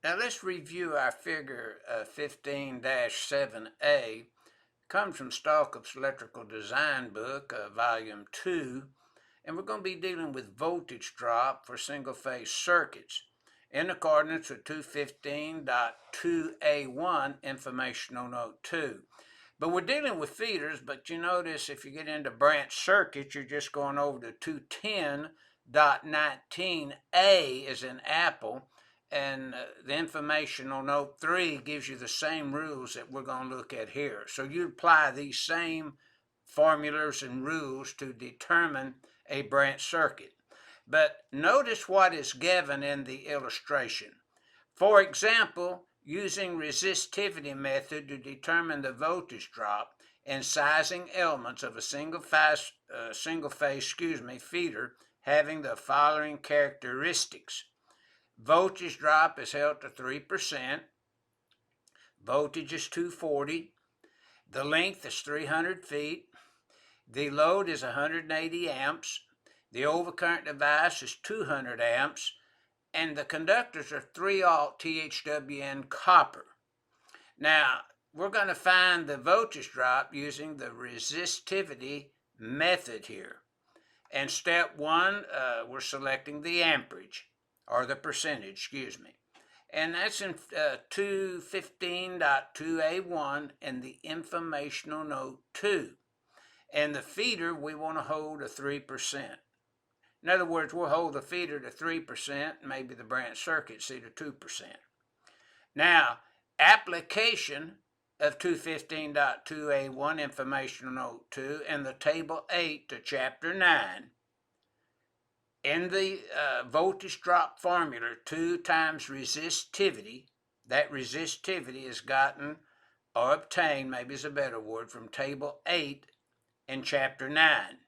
Now let's review our figure 15-7A. Comes from Stallcup's Electrical Design book, volume 2, and we're going to be dealing with voltage drop for single-phase circuits in accordance with 215.2A1 informational note 2. But we're dealing with feeders, but you notice if you get into branch circuits, you're just going over to 210.19A as in Apple, and the informational note 3 gives you the same rules that we're going to look at here. So you apply these same formulas and rules to determine a branch circuit. But notice what is given in the illustration. For example, using resistivity method to determine the voltage drop and sizing elements of a single phase feeder having the following characteristics. Voltage drop is held to 3%. Voltage is 240. The length is 300 feet. The load is 180 amps. The overcurrent device is 200 amps. And the conductors are 3-aught THWN copper. Now, we're going to find the voltage drop using the resistivity method here. And step 1, we're selecting the amperage, or the percentage, excuse me. And that's in 215.2A1 and the informational note 2. And the feeder, we want to hold a 3%. In other words, we'll hold the feeder to 3%, maybe the branch circuit see to 2%. Now, application of 215.2A1 informational note 2 and the table 8 to chapter 9. In the voltage drop formula, 2 times resistivity, that resistivity is gotten or obtained, maybe is a better word, from table 8 in chapter 9,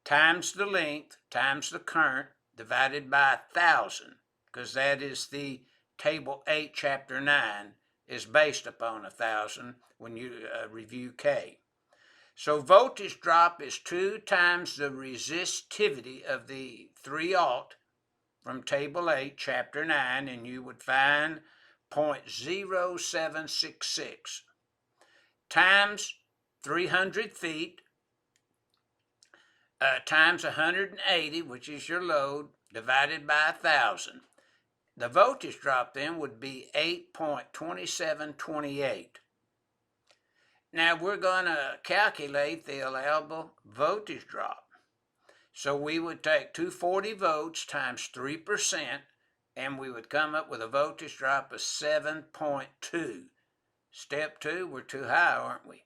times the length, times the current, divided by 1,000, because that is the table 8, chapter 9, is based upon 1,000 when you review K. So voltage drop is 2 times the resistivity of the 3-aught from table 8, chapter 9, and you would find 0.0766 times 300 feet times 180, which is your load, divided by 1,000. The voltage drop then would be 8.2728. Now we're going to calculate the allowable voltage drop. So we would take 240 volts times 3%, and we would come up with a voltage drop of 7.2. Step 2, we're too high, aren't we?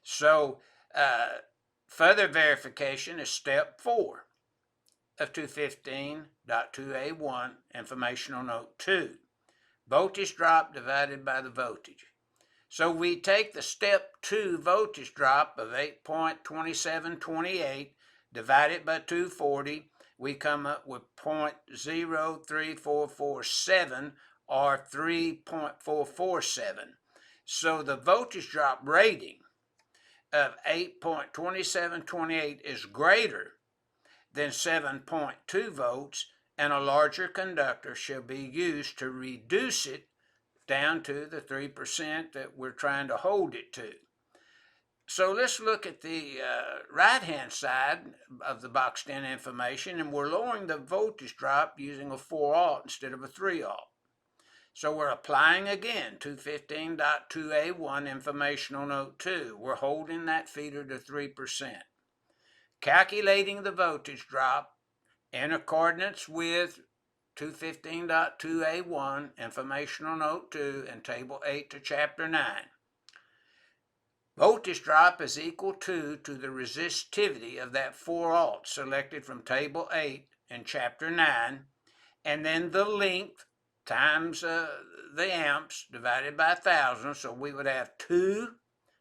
So further verification is step 4 of 215.2A1, informational note 2. Voltage drop divided by the voltage. So we take the step 2 voltage drop of 8.2728 divided by 240. We come up with 0.03447 or 3.447. So the voltage drop rating of 8.2728 is greater than 7.2 volts, and a larger conductor shall be used to reduce it down to the 3% that we're trying to hold it to. So let's look at the right-hand side of the boxed in information, and we're lowering the voltage drop using a 4-aught instead of a 3-aught. So we're applying again 215.2A1 informational note 2. We're holding that feeder to 3%. Calculating the voltage drop in accordance with 215.2A1 informational note 2 and table 8 to chapter 9. Voltage drop is equal to the resistivity of that 4-aught selected from table 8 in chapter 9, and then the length times the amps divided by 1,000. So we would have 2,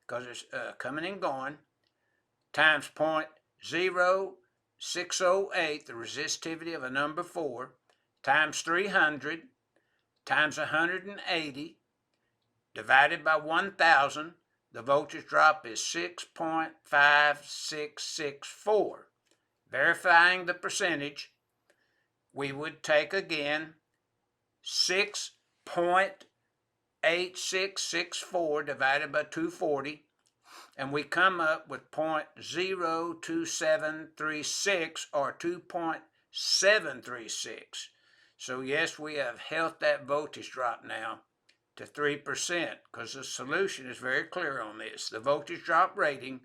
because it's coming and going, times 0.0608, the resistivity of a number 4, times 300, times 180, divided by 1,000. The voltage drop is 6.5664. Verifying the percentage, we would take again 6.8664 divided by 240, and we come up with 0.02736 or 2.736. So yes, we have held that voltage drop now to 3% because the solution is very clear on this. The voltage drop rating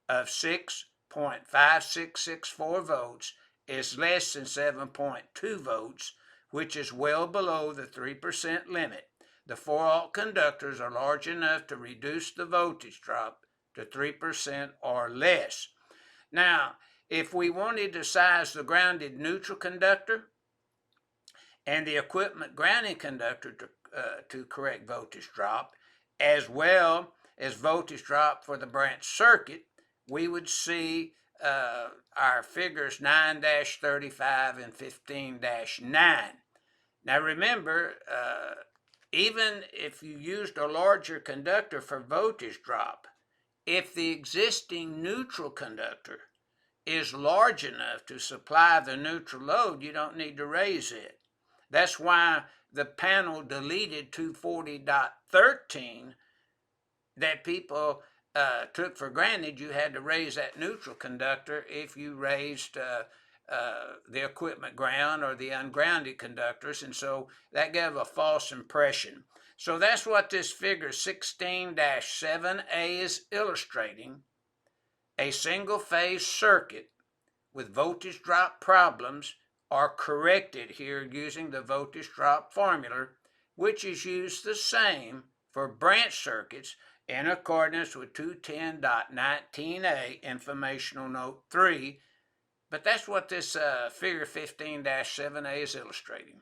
of 6.5664 volts is less than 7.2 volts, which is well below the 3% limit. The 4-aught conductors are large enough to reduce the voltage drop to 3% or less. Now, if we wanted to size the grounded neutral conductor and the equipment grounding conductor to correct voltage drop, as well as voltage drop for the branch circuit, we would see our figures 9-35 and 15-9. Now remember, even if you used a larger conductor for voltage drop, if the existing neutral conductor is large enough to supply the neutral load, you don't need to raise it. That's why the panel deleted 240.13 that people took for granted. You had to raise that neutral conductor if you raised the equipment ground or the ungrounded conductors, and so that gave a false impression. So that's what this figure 16-7A is illustrating. A single-phase circuit with voltage drop problems are corrected here using the voltage drop formula, which is used the same for branch circuits in accordance with 210.19a Informational Note 3, but that's what this figure 15-7a is illustrating.